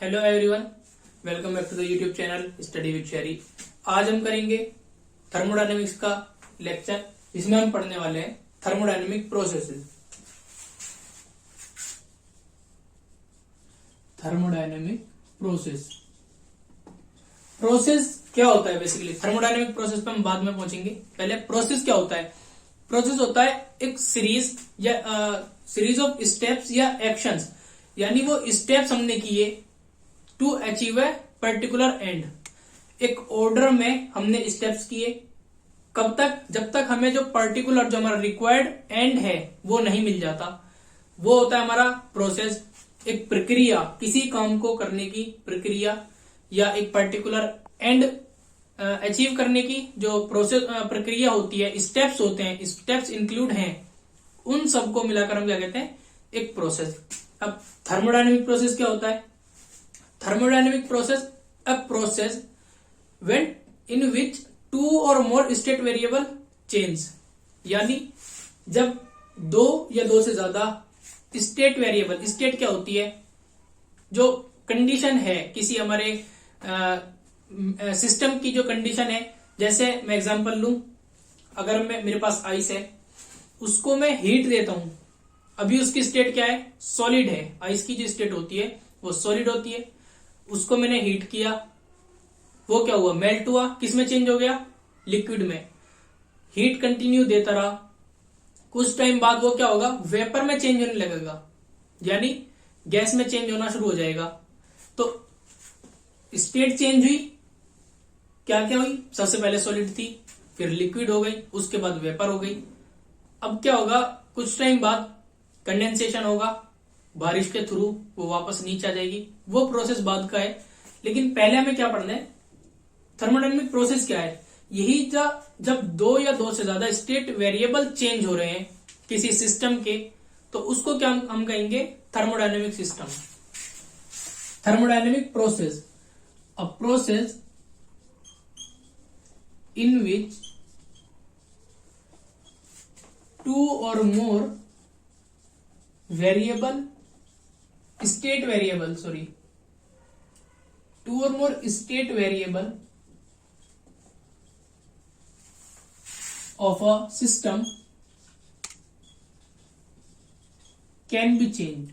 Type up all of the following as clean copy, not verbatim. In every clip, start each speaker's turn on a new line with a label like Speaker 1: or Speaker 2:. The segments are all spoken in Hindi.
Speaker 1: Hello everyone, welcome back to the YouTube channel study with Sherry. आज हम करेंगे थर्मोडायनेमिक्स का लेक्चर, जिसमें हम पढ़ने वाले हैं थर्मोडायनेमिक प्रोसेसेस। थर्मोडायनेमिक प्रोसेस क्या होता है? बेसिकली थर्मोडायनेमिक प्रोसेस पे हम बाद में पहुंचेंगे। पहले प्रोसेस क्या होता है? प्रोसेस होता है एक सीरीज ऑफ स्टेप्स या एक्शंस, यानी वो स्टेप्स हमने किए to achieve a particular end. एक ऑर्डर में हमने स्टेप्स किए, कब तक? जब तक हमें जो पर्टिकुलर, जो हमारा रिक्वायर्ड एंड है वो नहीं मिल जाता। वो होता है हमारा प्रोसेस। एक प्रक्रिया, किसी काम को करने की प्रक्रिया या एक पर्टिकुलर एंड अचीव करने की जो प्रोसेस प्रक्रिया होती है, स्टेप्स होते हैं, स्टेप्स इंक्लूड हैं, उन सबको मिलाकर हम क्या कहते हैं? एक प्रोसेस। अब थर्मोडायनेमिक प्रोसेस क्या होता है? Thermodynamic process a process when in which two और मोर स्टेट वेरिएबल चेंज, यानी जब दो या दो से ज्यादा स्टेट वेरिएबल, स्टेट क्या होती है? जो कंडीशन है किसी हमारे सिस्टम की, जो कंडीशन है। जैसे मैं एग्जांपल लूं, अगर मेरे पास आइस है, उसको मैं हीट देता हूं, अभी उसकी स्टेट क्या है? सॉलिड है। आइस की जो स्टेट होती है वो सॉलिड होती है। उसको मैंने हीट किया, वो क्या हुआ? मेल्ट हुआ। किस में चेंज हो गया? लिक्विड में। हीट कंटिन्यू देता रहा, कुछ टाइम बाद वो क्या होगा? वेपर में चेंज होने लगेगा, यानी गैस में चेंज होना शुरू हो जाएगा। तो स्टेट चेंज हुई, क्या क्या हुई? सबसे पहले सॉलिड थी, फिर लिक्विड हो गई, उसके बाद वेपर हो गई। अब क्या होगा? कुछ टाइम बाद कंडेंसेशन होगा, बारिश के थ्रू वो वापस नीचे आ जाएगी। वो प्रोसेस बाद का है, लेकिन पहले हमें क्या पढ़ना है? थर्मोडायनेमिक प्रोसेस क्या है? यही जब दो या दो से ज्यादा स्टेट वेरिएबल चेंज हो रहे हैं किसी सिस्टम के, तो उसको क्या हम कहेंगे? Thermodynamic system. Thermodynamic process a process in which two or more state variable of a system can be changed।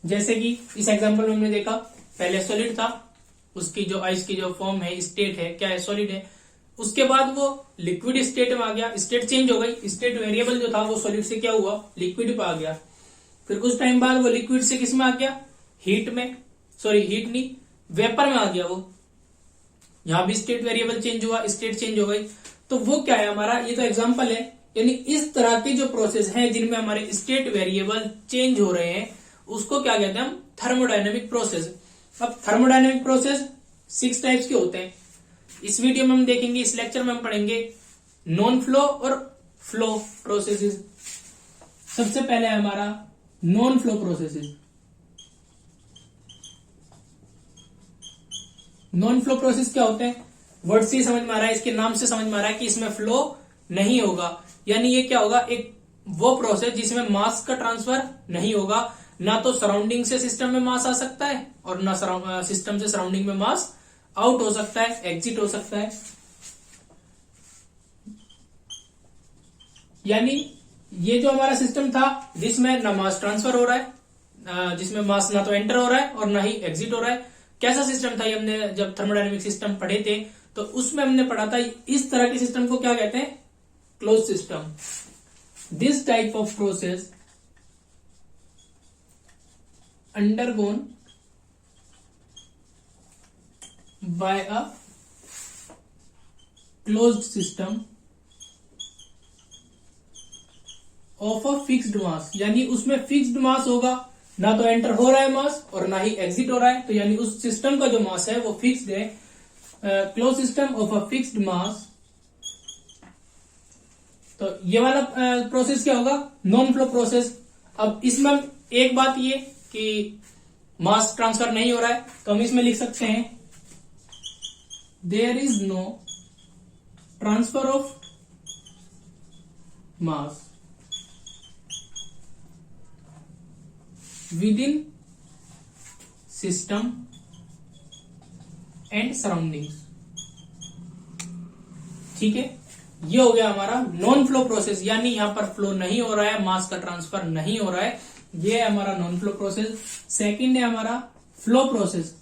Speaker 1: जैसे कि इस एग्जांपल में हमने देखा, पहले सॉलिड था, उसकी जो आइस की जो फॉर्म है, स्टेट है, क्या है? सॉलिड है। उसके बाद वो लिक्विड स्टेट में आ गया, स्टेट चेंज हो गई, स्टेट वेरिएबल जो था वो सॉलिड से क्या हुआ? लिक्विड पे आ गया। फिर कुछ टाइम बाद वो लिक्विड से किस में आ गया? हीट नहीं, वेपर में आ गया। वो यहां भी स्टेट वेरिएबल चेंज हुआ, स्टेट चेंज हो गई। तो वो क्या है हमारा? ये तो एग्जाम्पल है। यानी इस तरह की जो प्रोसेस है जिनमें हमारे स्टेट वेरिएबल चेंज हो रहे हैं, उसको क्या कहते हैं हम? Thermodynamic process. अब थर्मोडायनेमिक प्रोसेस 6 टाइप्स के होते हैं। इस वीडियो में हम देखेंगे, इस लेक्चर में हम पढ़ेंगे नॉन फ्लो और फ्लो प्रोसेसेस। सबसे पहले है हमारा non flow processes. Non flow process क्या होते हैं? वर्ड से समझ में आ रहा है, इसके नाम से समझ में आ रहा है कि इसमें फ्लो नहीं होगा। यानी ये क्या होगा? एक वो प्रोसेस जिसमें मास का ट्रांसफर नहीं होगा। ना तो सराउंडिंग से सिस्टम में मास आ सकता है, और ना सिस्टम से सराउंडिंग में मास आउट हो सकता है, एग्जिट हो सकता है। यानी ये जो हमारा सिस्टम था, जिसमें ना मास ट्रांसफर हो रहा है, जिसमें मास ना तो एंटर हो रहा है और ना ही एग्जिट हो रहा है। कैसा सिस्टम था ये? हमने जब थर्मोडायनेमिक सिस्टम पढ़े थे तो उसमें हमने पढ़ा था, इस तरह के सिस्टम को क्या कहते हैं? Close system. This type of process undergone by a closed system of a fixed mass, यानी उसमें फिक्स्ड मास होगा, ना तो एंटर हो रहा है मास और ना ही एग्जिट हो रहा है। तो यानी उस सिस्टम का जो मास है वो फिक्स्ड है। Close system of a fixed mass. तो ये वाला प्रोसेस क्या होगा? Non flow process. अब इसमें एक बात ये कि मास ट्रांसफर नहीं हो रहा है, तो हम इसमें लिख सकते हैं there is no transfer of mass within system and surroundings. ठीक है, ये हो गया हमारा नॉन फ्लो प्रोसेस, यानी यहां पर फ्लो नहीं हो रहा है, मास का ट्रांसफर नहीं हो रहा है, ये है हमारा नॉन फ्लो प्रोसेस। सेकंड है हमारा फ्लो प्रोसेस।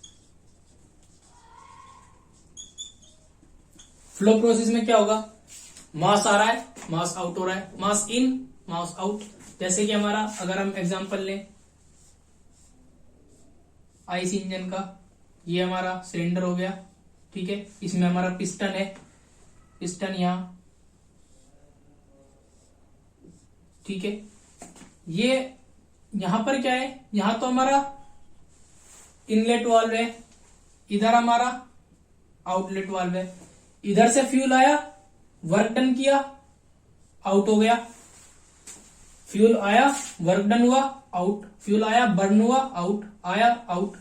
Speaker 1: फ्लो प्रोसेस में क्या होगा, मास आ रहा है, मास आउट हो रहा है, मास इन मास आउट। जैसे कि हमारा अगर हम एग्जांपल लें आईसी इंजन का, ये हमारा सिलेंडर हो गया, ठीक है, इसमें हमारा पिस्टन है, पिस्टन यहां, ठीक है, ये यहां पर क्या है, यहां तो हमारा इनलेट वाल्व है, इधर हमारा आउटलेट वाल्व है, इधर से फ्यूल आया, वर्क डन किया, आउट हो गया, फ्यूल आया, वर्क डन हुआ, आउट, फ्यूल आया, बर्न हुआ, आउट, आया, आउट।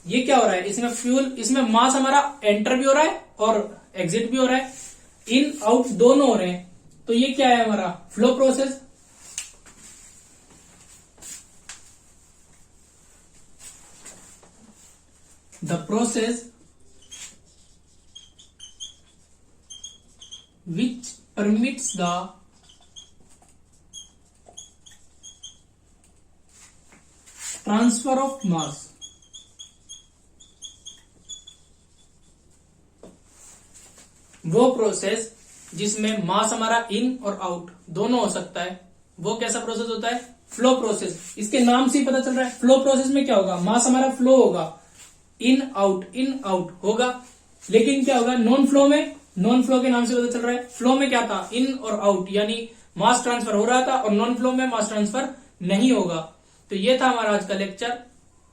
Speaker 1: ये क्या हो रहा है, इसमें फ्यूल, इसमें मास हमारा एंटर भी हो रहा है और एग्जिट भी हो रहा है, इन आउट दोनों हो रहे हैं, तो ये क्या है हमारा flow process. The process which permits the transfer of mass वो प्रोसेस जिसमें मास हमारा इन और आउट दोनों हो सकता है, वो कैसा प्रोसेस होता है, फ्लो प्रोसेस। इसके नाम से ही पता चल रहा है, फ्लो प्रोसेस में क्या होगा, मास हमारा फ्लो होगा, इन आउट होगा। लेकिन क्या होगा नॉन फ्लो में, नॉन फ्लो के नाम से पता चल रहा है, फ्लो में क्या था, इन और आउट, यानी मास ट्रांसफर हो रहा था, और नॉन फ्लो में मास ट्रांसफर नहीं होगा। तो ये था हमारा आज का लेक्चर,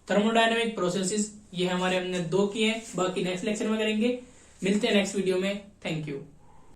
Speaker 1: थर्मोडायनेमिक प्रोसेसेस। ये हमारे हमने 2 किए हैं, बाकी नेक्स्ट लेक्चर में करेंगे। मिलते हैं नेक्स्ट वीडियो में। Thank you.